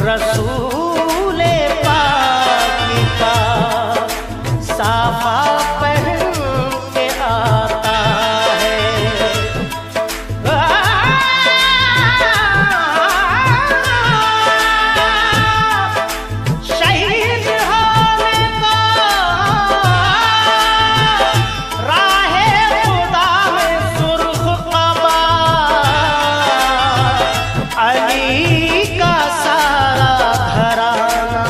रसूले पाक का साफा पहन के आता है। शहीद होने को राहे खुदा में सुर्ख कबा अली का सारा घराना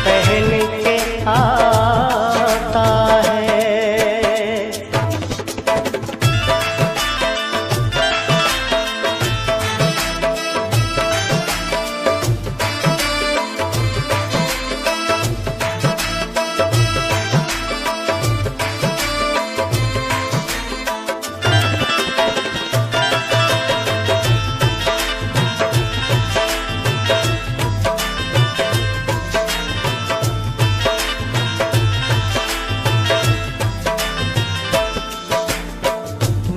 पहन के आता है।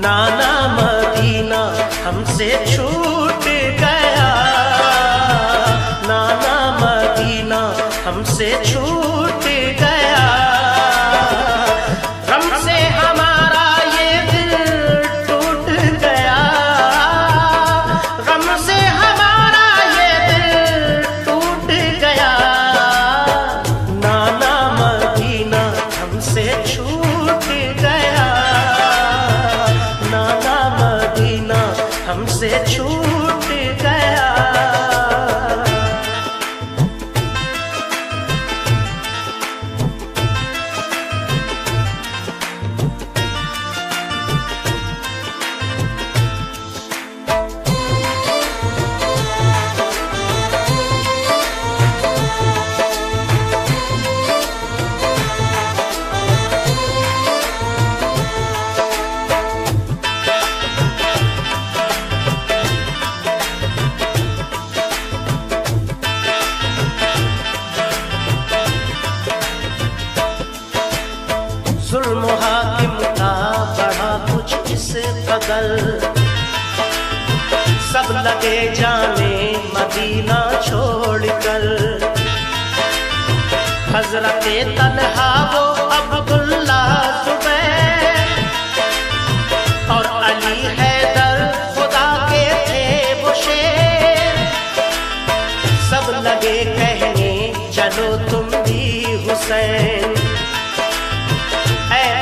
नाना मदीना हमसे छूट गया, नाना मदीना हमसे छूट गया। गम से हमारा ये दिल टूट गया, गम से हमारा ये दिल टूट गया। नाना मदीना हमसे छूट गया, नाना मदीना हमसे छूट गया। जुल्म हाकिम का बढ़ा कुछ इस कदर, सब लगे जाने मदीना छोड़कर। हजरते तन्हा वो अब्दुल्ला जुबैर और अली हैदर खुदा के थे वो शेर। सब लगे कहने चलो तुम भी हुसैन,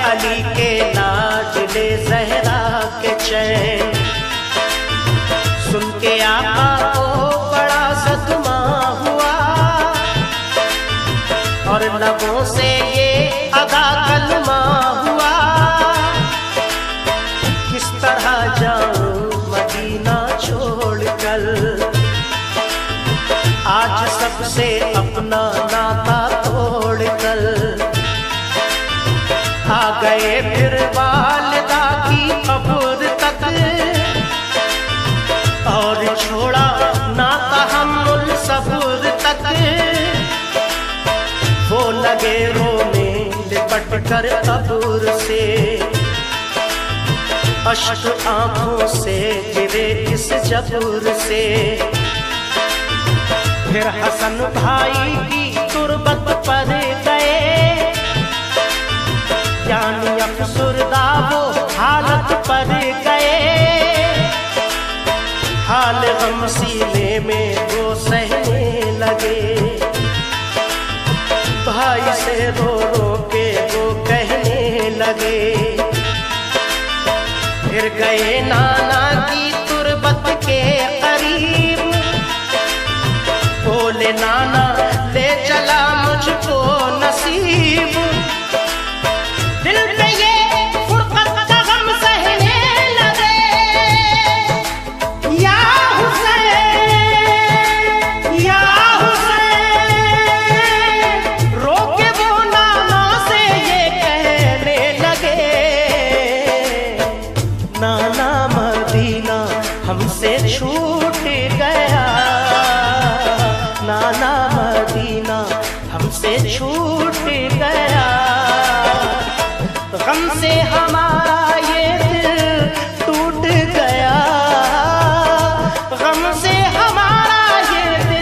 अली के लाडले ज़हरा के चैन। सुन के आका को बड़ा सदमा हुआ और लबों से ये अदा कलमा हुआ। किस तरह जाऊं मदीना छोड़कर, आज सबसे अपना नाता तोड़कर। आ गए फिर वालिदा की कब्र तक और छोड़ा ना तहम्मुल सब्र तक। वो लगे रोने लिपट कर कब्र से, अश्क आंखों से गिरे इस जब्र से। फिर हसन भाई की तुरबत पर गए, यानी अफसुरदा वो हालत पर गए। हाल गम सीने में वो सहने लगे, भाई से रो रो के वो कहने लगे। फिर गए नाना की तुरबत के करीब, बोले नाना ले चला मुझको नसीब। दिल पे ये फुरकत का गम सहने लगे, या हुसैन या हुसैन। रोके वो नाना से ये कहने लगे, नाना मदीना हमसे छूट गया, नाना मदीना हमसे छूट गया। गम से हमारा ये दिल टूट गया, गम से हमारा ये दिल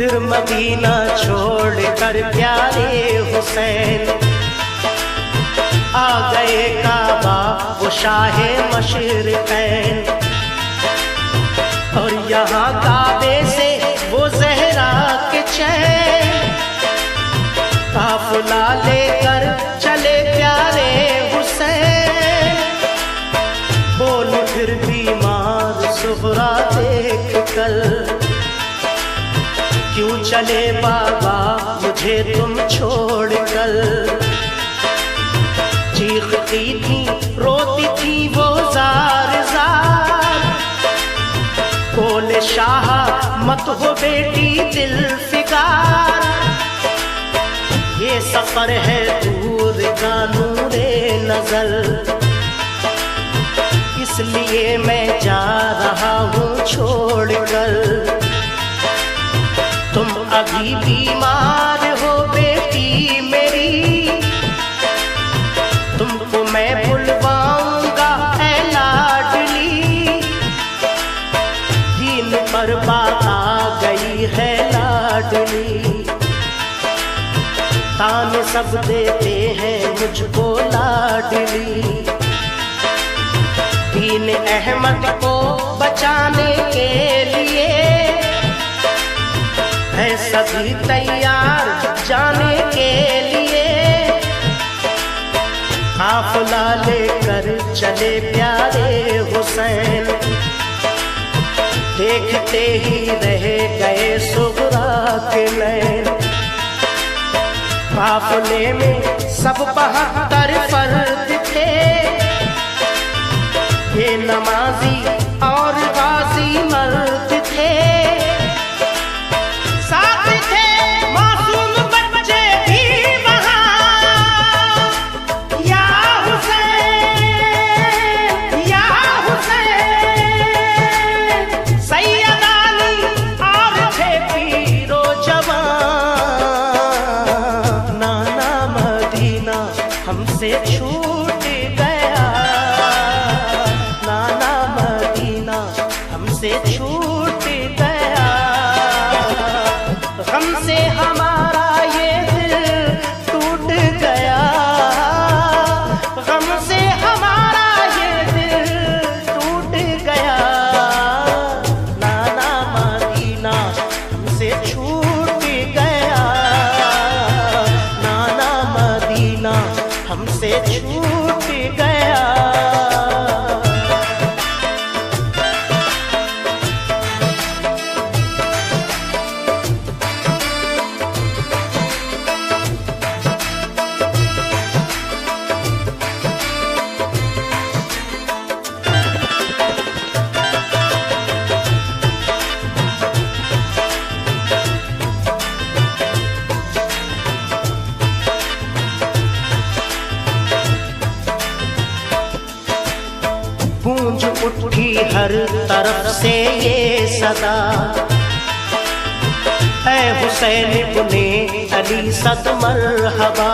फिर मदीना छोड़ कर प्यारे हुसैन आ गए काबा वो शाहे मशरिक़ैन। और यहाँ काबे से वो ज़हरा के चैन काफिला लेकर चले प्यारे हुसैन। बोलो फिर बीमार ज़ुहरा देख कर, क्यों चले बाबा मुझे तुम छोड़ कर। चीखती थी रोती थी वो जार जार, बोले शाह मत हो बेटी दिल फिकार। ये सफर है दूर का नूरे नजर, इसलिए मैं जा रहा हूँ छोड़ कर। तुम अभी बीमार हो बेटी मेरी, तुमको मैं बुलवाऊंगा ऐ लाडली। दीन पर बात आ गई है लाडली, ताने सब देते हैं मुझको लाडली। दीन अहमद को बचाने के लिए है सभी तैयार जाने के लिए। काफिला लेकर चले प्यारे हुसैन, देखते ही रह गए सुगरा के नैन। काफिले में सब 72 फर्द थे, ये नमाजी और गाजी मर्द थे। हमसे छूट गया नाना मदीना, हमसे छूट गया। हमसे हमारा ये दिल टूट गया, हमसे हमारा ये दिल टूट गया। नाना मदीना हमसे छूट गया, नाना मदीना हमसे छूट गया। गूंज उठी हर तरफ से ये सदा, ऐ हुसैन इब्ने अली सद मरहबा।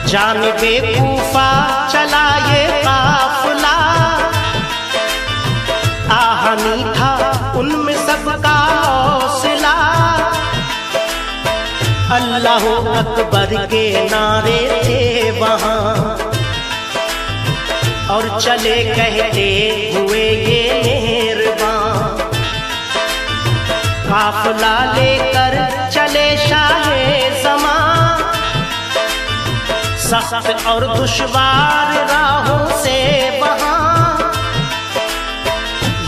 जानिबे कूफा चला ये काफिला, आहनी था उनमें सबका हौसला। अल्लाह अकबर के नारे थे वहाँ, और चले कहते हुए ये मेहरबान। काफिला लेकर चले शाहे ज़मां, सख्त और दुश्वार राहों से वहाँ।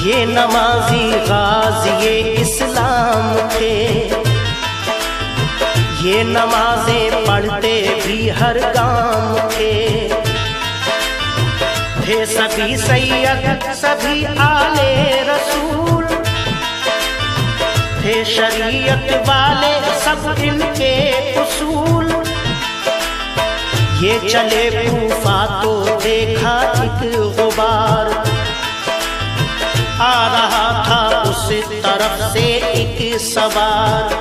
ये नमाजी गाज़ी इस्लाम थे, ये नमाजें पढ़ते भी हर गाम थे। थे सभी सैयद सभी आले रसूल, थे शरीयत वाले सब इनके उसूल। ये चले कूफा तो देखा एक गुबार, आ रहा था उस तरफ से एक सवार।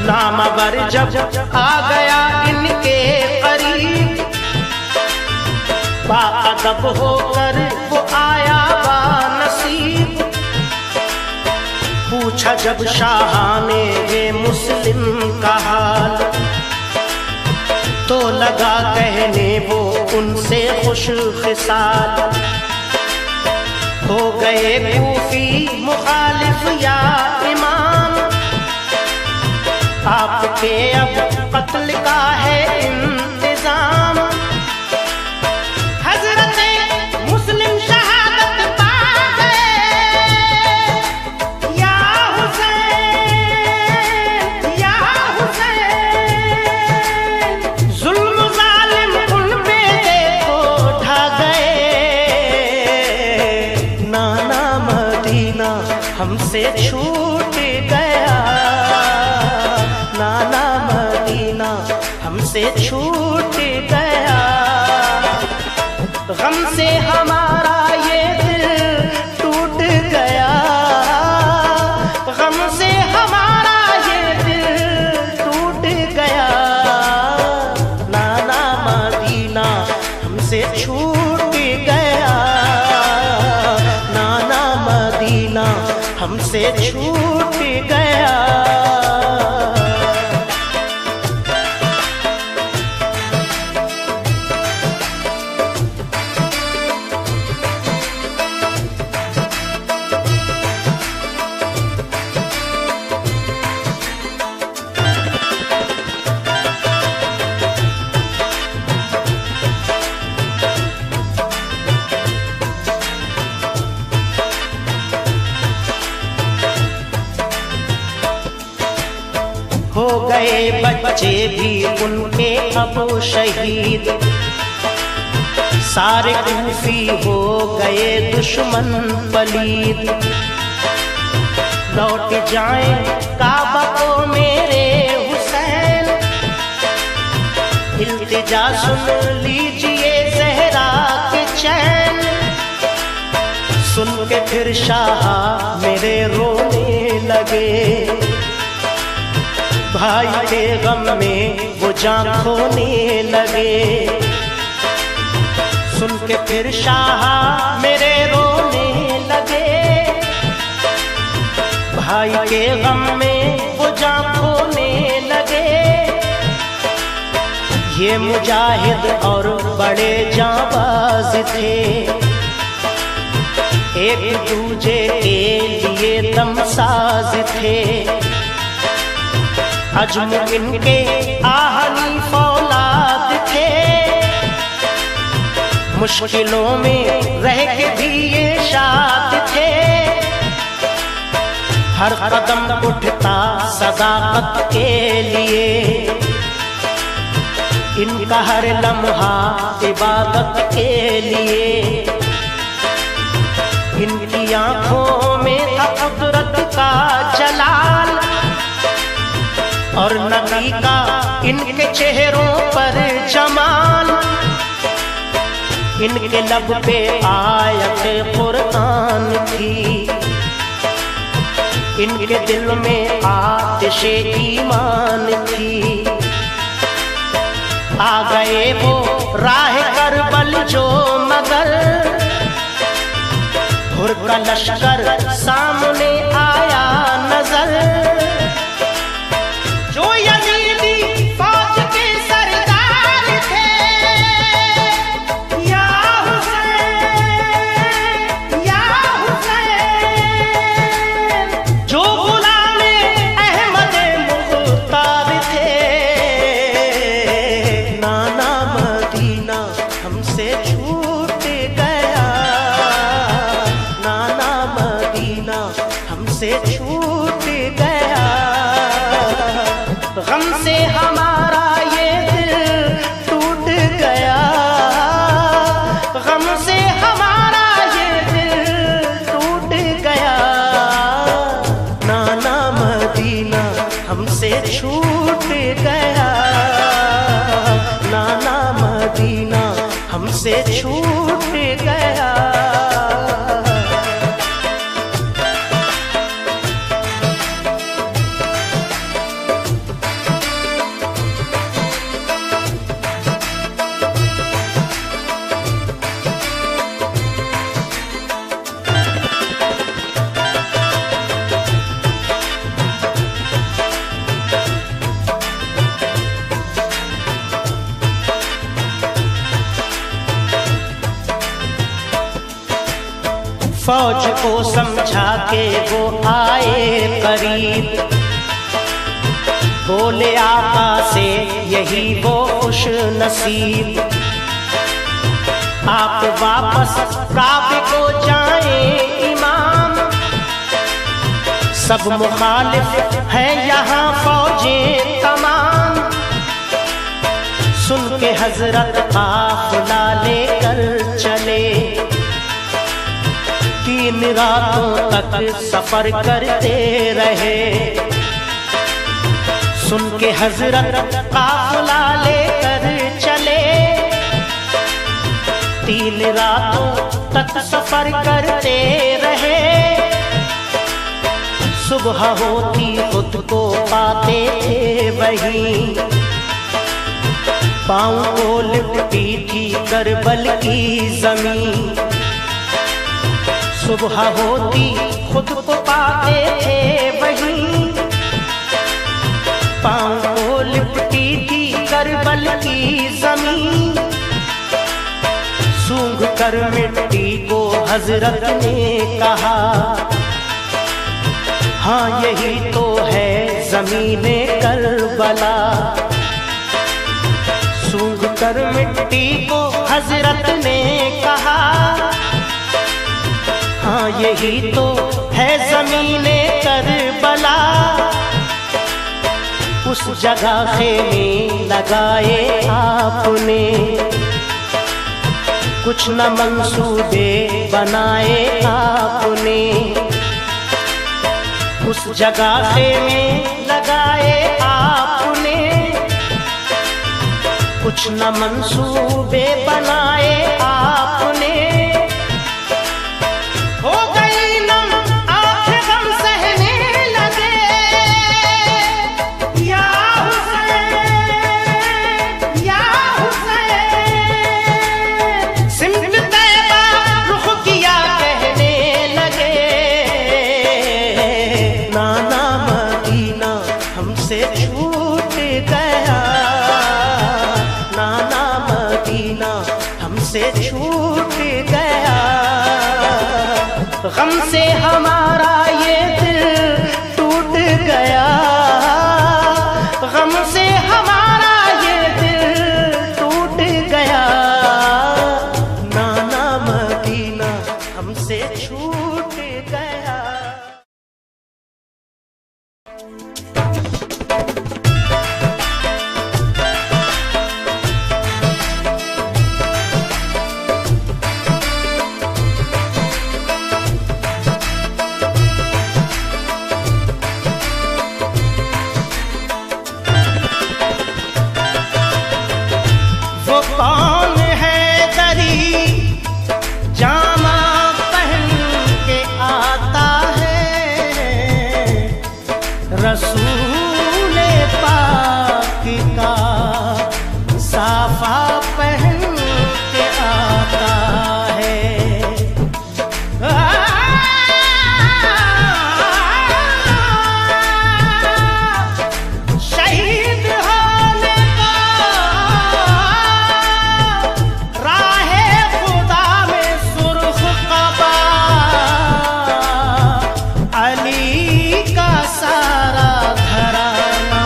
नामवर जब आ गया इनके करीब, बाअदब होकर वो आया बानसीब। पूछा जब शाहाने वे मुस्लिम का हाल, तो लगा कहने वो उनसे खुश खिसाल। हो गए कूफी मुखालिफ या इमाम, आपके अब कत्ल का है इंतजाम। हमसे छूट गया नाना मदीना, हमसे छूट गया। गम से हमारा ये दिल टूट गया, गम से हमारा ये दिल टूट गया। नाना मदीना हमसे छूट गया, नाना मदीना हमसे छूट गया। हो गए बच्चे भी उनके अब शहीद, सारे कूफी हो गए दुश्मन पलीद। लौट जाएं काबा को मेरे हुसैन, इल्तिजा सुन लीजिए ज़हरा के चैन। सुन के फिर शाह मेरे रोने लगे, भाई के गम में वो जान खोने लगे। सुन के फिर शाह मेरे रोने लगे, भाई के गम में वो जान खोने लगे। ये मुजाहिद और बड़े जाबाज थे, एक दूजे के लिए दमसाज थे। अजम इनके आहनी फौलाद थे, मुश्किलों में रह के भी ये शाद थे। हर कदम उठता सदाकत के लिए, इनका हर लम्हा इबादत के लिए। इनकी आंखों में था कुदरत का जलाल, और नबी का इनके चेहरों पर जमाल। इनके लब पे आयत कुरान थी, इनके दिल में आतिशे ईमान थी। आ गए वो राह करबल जो मगर, हुर का लश्कर सामने आया नजर। जो यजीदी फौज के सरदार थे, या हुसैन या हुसैन। जो गुलामे अहमद मुख्तार थे, नाना मदीना हमसे छूट गया, नाना मदीना हमसे छूट गया। गम से हमारा ये दिल टूट गया, गम से हमारा ये दिल टूट गया। नाना मदीना हमसे छूट गया, नाना मदीना हमसे छूट गया। फौज को समझा के वो आए करीब, बोले आका से यही वो खुश नसीब, आप वापस काबे को जाएं इमाम, सब मुखालिफ है यहाँ फौजें तमाम। सुन के हजरत काफिला लेकर चले, 3 रातों तक सफर करते रहे। सुन के हजरत काफिला लेकर चले, 3 रातों तक सफर करते रहे। सुबह होती खुद को पाते थे वहीं, पाँव को लिपटी थी करबल की जमीन। सुबह होती खुद को पाते थे वहीं, पाँव को लिपटी थी करबल की जमीन। सूंघ कर मिट्टी को हजरत ने कहा, हाँ यही तो है ज़मीने करबला। सूंघ कर मिट्टी को हजरत ने कहा, हाँ यही तो है ज़मीने करबला। उस जगह खेमे लगाए आपने, कुछ न मंसूबे बनाए आपने। उस जगह खेमे लगाए आपने, कुछ न मंसूबे बनाए आपने। हो गई नम आंखें गम सहने लगे, या हुसैन या हुसैन। सिमट तैबा रुख किया कहने लगे, नाना मदीना हमसे छूट गया, नाना मदीना हमसे छूट गया। गम से हमारा ये दिल टूट गया, गम से हमारा ये दिल टूट गया। नाना मदीना हमसे छूट गया। वो कौन है दरी जामा पहन के आता है, रसूल पाक का साफा पहन के आता है। शहीद होने का राहे खुदा में सुर्ख कबा, अली का सारा घराना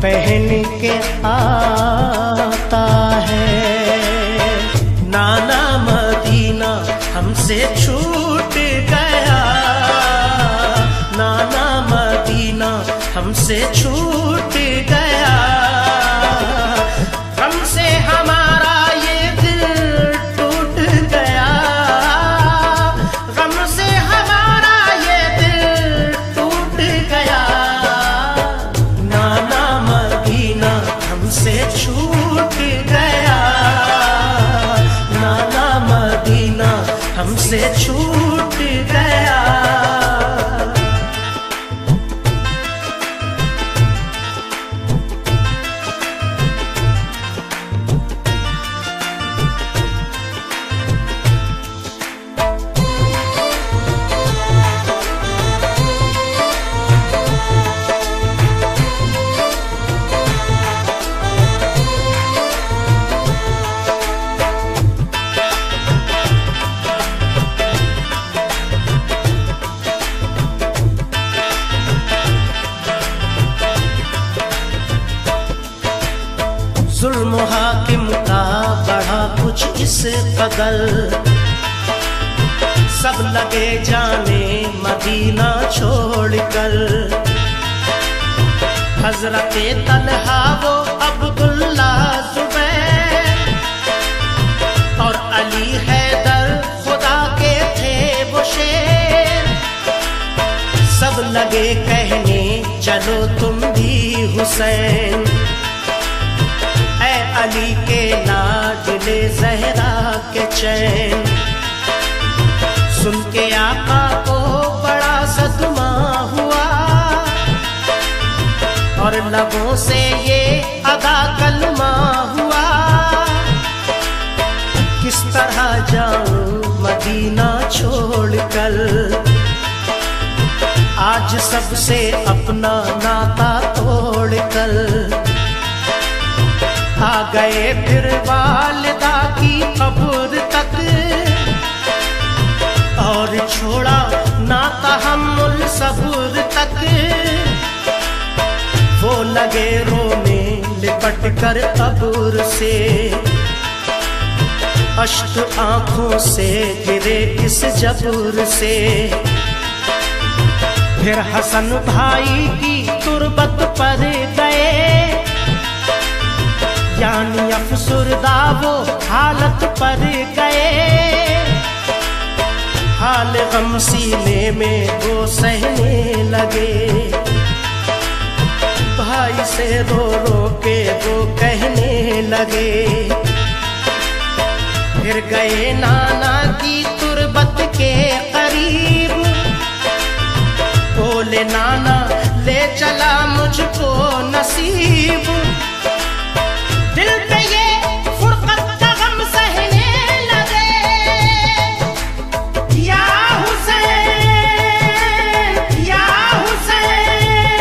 पहन के आता है। नाना मदीना हमसे छूट गया, नाना मदीना हमसे छूट गया। हमसे हमारा ये दिल टूट गया, गम से हमारा ये दिल टूट गया। नाना मदीना हमसे छूट गया, नाना मदीना हमसे छूट गया। कदर। सब लगे जाने मदीना छोड़कर, हजरत तलहा वो अब्दुल्ला जुबैर और अली हैदर खुदा के थे वो शेर। सब लगे कहने चलो तुम भी हुसैन, ऐ अली के लाडले ज़हरा के चैन। सुन के आका को बड़ा सदमा हुआ और लबों से ये अदा कलमा हुआ, किस तरह जाऊं मदीना छोड़कर। आज सबसे अपना नाता तोड़कर, आ गए फिर वालिदा की कब्र तक, और छोड़ा नाता हम्मुल सब्र तक। वो लगे रोने लिपट कर कब्र से, अश्क आंखों से गिरे इस जब्र से। फिर हसन भाई की तुरबत पर गए, यानी अफसुरदा वो हालत पर गए। हाल गम सीने में वो सहने लगे, भाई से रो रो के वो कहने लगे। फिर गए नाना की तुरबत के करीब, बोले नाना ले चला मुझको नसीब। दिल पे ये फुरकत का गम सहने लगे, या हुसैन या हुसैन।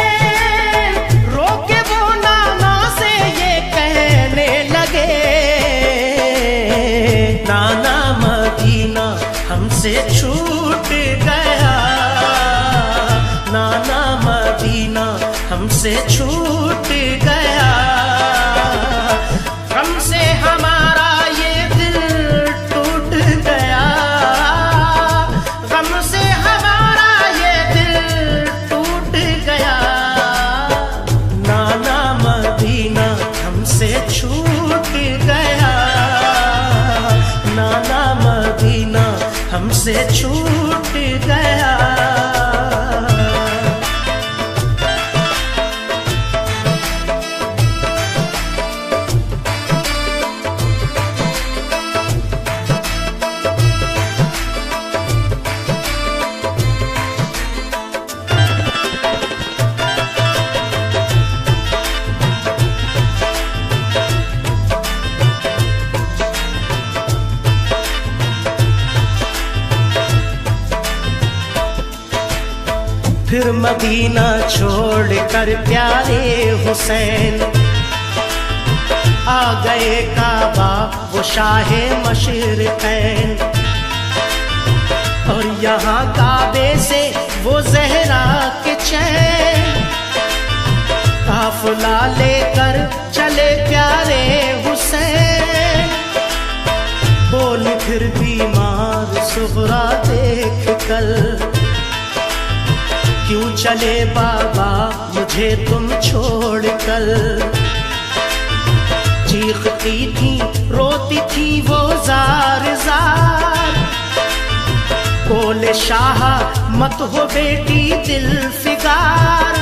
रोके वो नाना से ये कहने लगे, नाना मदीना हमसे छूट गया, नाना मदीना हमसे छूट गया। गम से हमारा ये दिल टूट गया, गम से हमारा ये दिल टूट गया। नाना मदीना हमसे छूट गया, नाना मदीना हमसे छूट गया। फिर मदीना छोड़कर प्यारे हुसैन, आ गए काबा वो शाहे मशरिक़ैन। और यहाँ काबे से वो ज़हरा के चैन, काफ़िला लेकर चले प्यारे हुसैन। बोल फिर बीमार सुग़रा देख कर, क्यों चले बाबा मुझे तुम छोड़कर। चीखती थी रोती थी वो जार जार, बोले शाह मत हो बेटी दिल फिगार।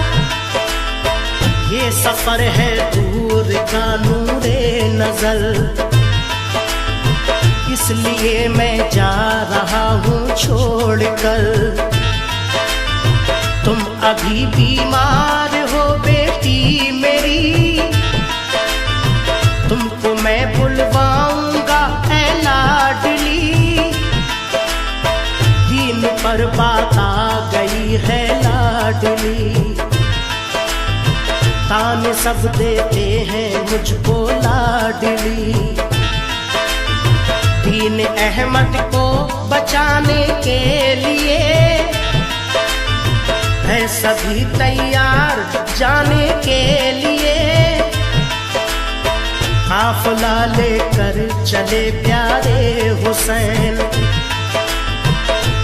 ये सफर है दूर का नूरे नजर, इसलिए मैं जा रहा हूँ छोड़कर। तुम अभी बीमार हो बेटी मेरी, तुमको मैं बुलवाऊंगा ऐ लाडली। दीन पर बात आ गई है लाडली, ताने सब देते हैं मुझको लाडली। दीन अहमद को बचाने के लिए है सभी तैयार जाने के लिए। काफिला लेकर चले प्यारे हुसैन,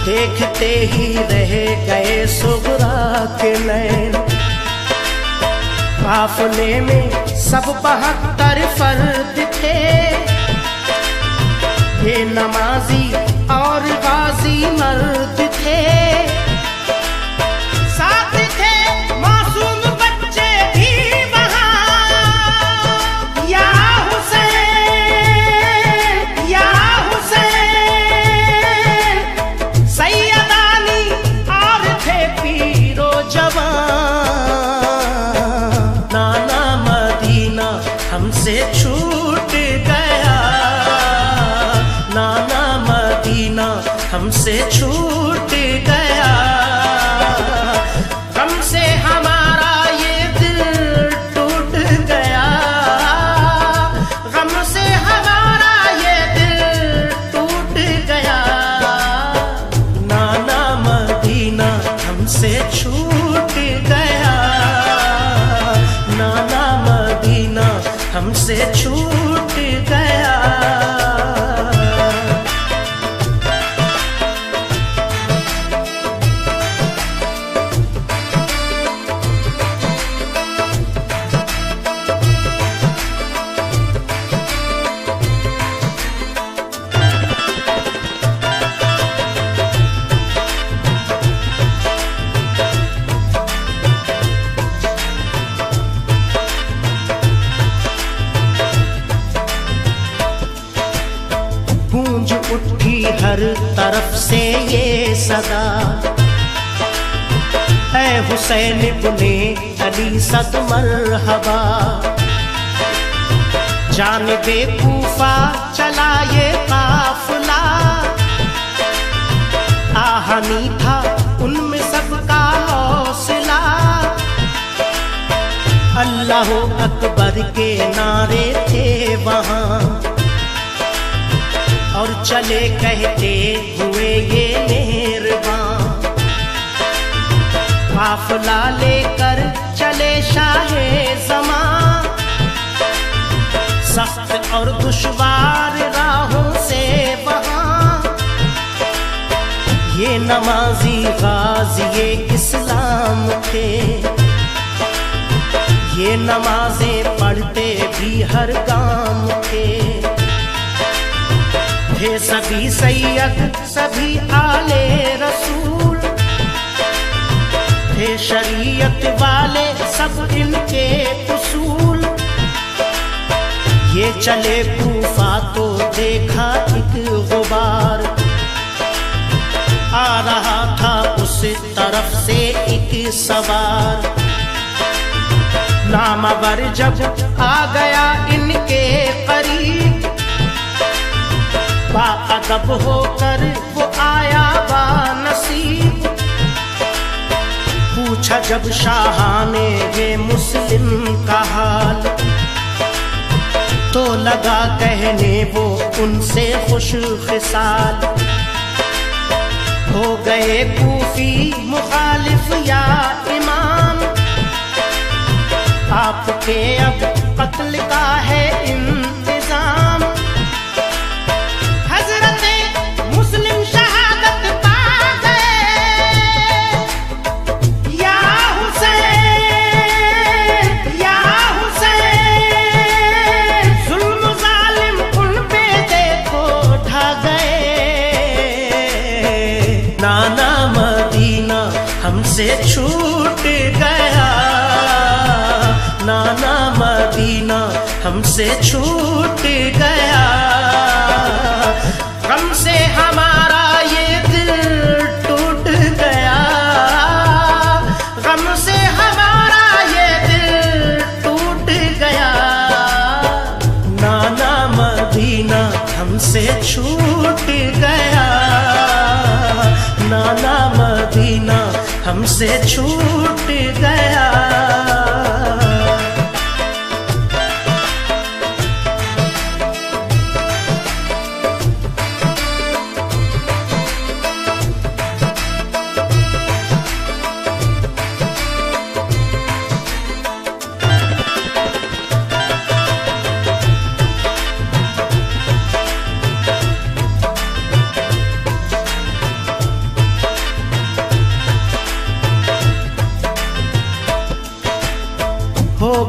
देखते ही रह गए सुगरा के नैन। काफिले में सब 72 फर्द थे, ये नमाजी और गाजी मर्द थे। साथ थे मासूम बच्चे भी वहाँ, या हुसैन या हुसैन। सैयदानी और थे पीरो जवान। नाना मदीना हमसे छूट गया, नाना मदीना हमसे छूट गया। गम से हमारा ये दिल टूट गया, गम से हमारा ये दिल टूट गया। नाना मदीना हमसे छूट गया, नाना मदीना हमसे छूट गया। गूंज उठी हर तरफ से ये सदा, ऐ हुसैन इब्ने अली सद मरहबा। जानिबे कूफा चला ये काफिला, आहनी था उनमें सबका हौसला। अल्लाह अकबर के नारे थे वहाँ, और चले कहते हुए ये मेहरबान। काफिला लेकर चले शाहे ज़मां, सख्त और दुश्वार राहों से वहाँ। ये नमाजी गाज़ी इस्लाम थे, ये नमाजें पढ़ते भी हर गाम थे। थे सभी सैयद सभी आले रसूल, थे शरीयत वाले सब इनके उसूल। ये चले कूफा तो देखा एक गुबार, आ रहा था उस तरफ से एक सवार। नामवर जब आ गया इनके करीब, बाअदब होकर वो आया बानसीब। पूछा जब शाहाने ये मुस्लिम का हाल, तो लगा कहने वो उनसे खुश खिसाल। हो गए कूफी मुखालिफ या इमाम, आपके अब कत्ल का है इंतजाम। हजरते मुस्लिम शहादत पा गए, या हुसैन या हुसैन। जुल्म जालिम उन पे देखो ढा गए। नाना मदीना हमसे छूट गया, नाना मदीना हमसे छूट गया। गम से हमारा ये दिल टूट गया, गम से हमारा ये दिल टूट गया। नाना मदीना हमसे छूट गया, नाना मदीना हमसे छूट गया।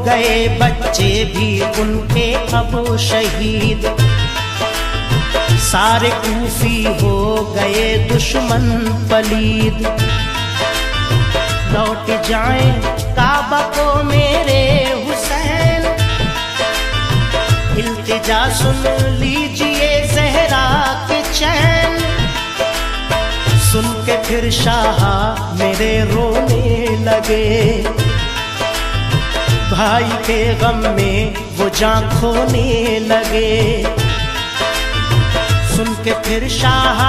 गए बच्चे भी उनके अब शहीद, सारे कूफी हो गए दुश्मन पलीद। लौट जाएं काबा को मेरे हुसैन, इल्तिजा सुन लीजिए ज़हरा के चैन। सुन के फिर शाह मेरे रोने लगे, भाई के गम में वो जान खोने लगे। सुन के फिर शाह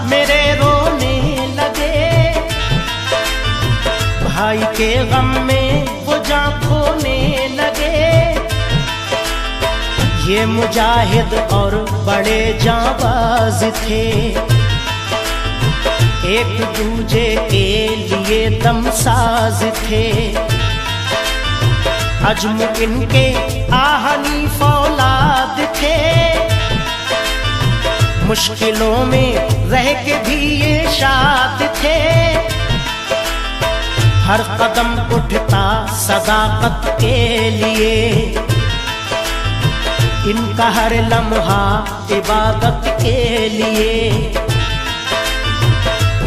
मेरे रोने लगे, भाई के गम में वो जान खोने लगे। ये मुजाहिद और बड़े जाबाज थे, एक दूजे के लिए दमसाज थे। अजम इनके आहनी फौलाद थे, मुश्किलों में रह के भी ये शाद थे। हर कदम उठता सदाकत के लिए, इनका हर लम्हा इबादत के लिए।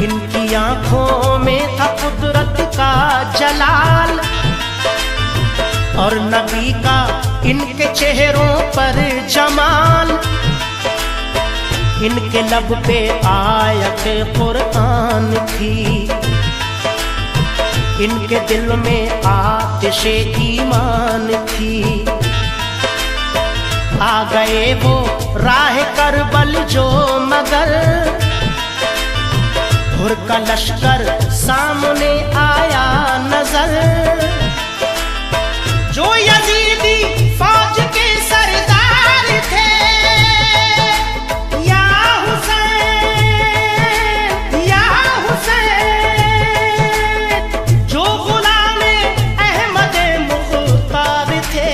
इनकी आंखों में था कुदरत का जलाल, और नबी का इनके चेहरों पर जमाल। इनके लब पे आयत कुरान थी, इनके दिल में आतिशे ईमान थी। आ गए वो राह करबल जो मगर, हुर का लश्कर सामने आया नजर। जो यजीदी फौज के सरदार थे, या हुसैन या हुसैन। जो गुलामे अहमद मुख्तार थे,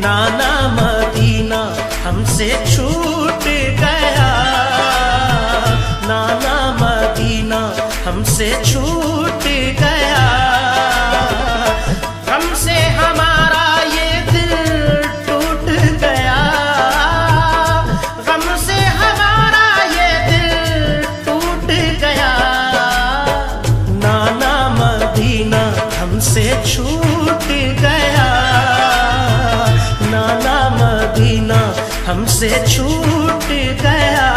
नाना मदीना हमसे छूट गया, नाना मदीना हमसे छूट गया। हमसे हमारा ये दिल टूट गया, गम से हमारा ये दिल टूट गया। नाना मदीना हमसे छूट गया, नाना मदीना हमसे छूट गया।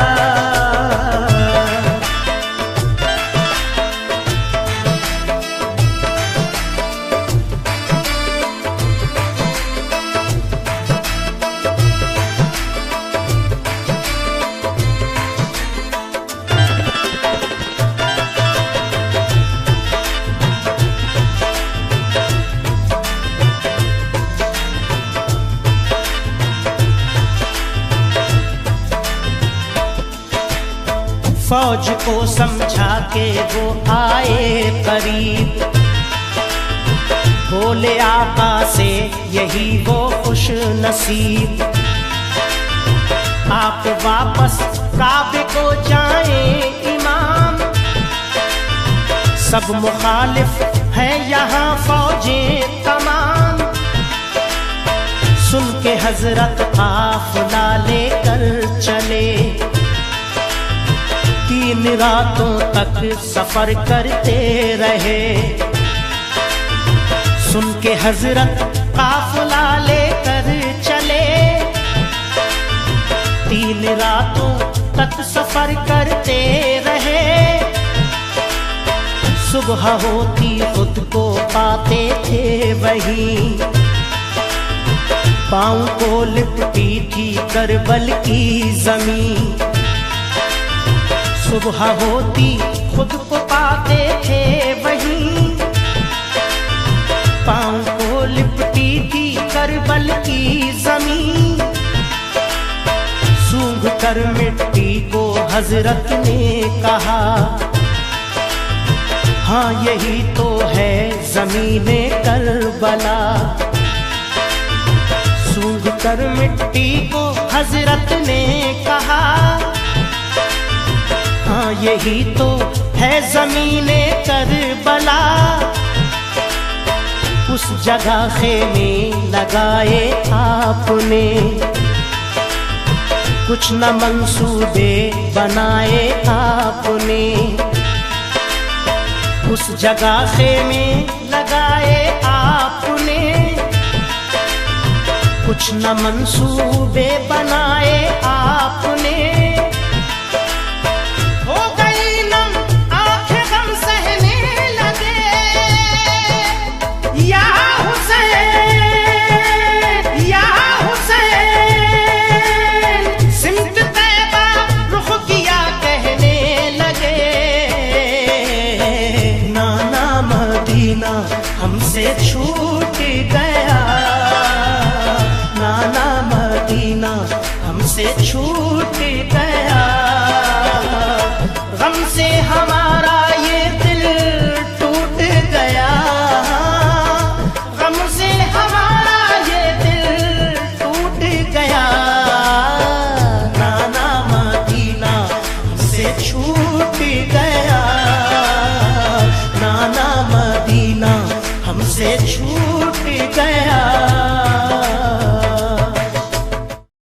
फौज को समझा के वो आए करीब, बोले आका से यही वो खुश नसीब। आप वापस काबे को जाएं इमाम, सब मुखालिफ है यहाँ फौजें तमाम। सुन के हजरत काफिला लेकर चले, 3 रातों तक सफर करते रहे। सुन के हजरत काफिला लेकर चले, 3 रातों तक सफर करते रहे। सुबह होती खुद को पाते थे वहीं, पाँव को लिपटी थी करबल की जमीन। सुबह होती खुद को पाते थे वहीं, पाँव को लिपटी थी करबल की जमीन। सूंघ कर मिट्टी को हजरत ने कहा, हाँ यही तो है ज़मीने करबला। सूंघ कर मिट्टी को हजरत ने कहा, हाँ यही तो है ज़मीने करबला। उस जगह खेमे लगाए आपने, कुछ न मंसूबे बनाए आपने। उस जगह खेमे लगाए आपने, कुछ न मंसूबे बनाए आपने। हो गई नम आंखें गम सहने लगे, या हुसैन या हुसैन, सिमत तैबा रुख किया कहने लगे। नाना मदीना हमसे छूट गया, नाना मदीना हमसे छूट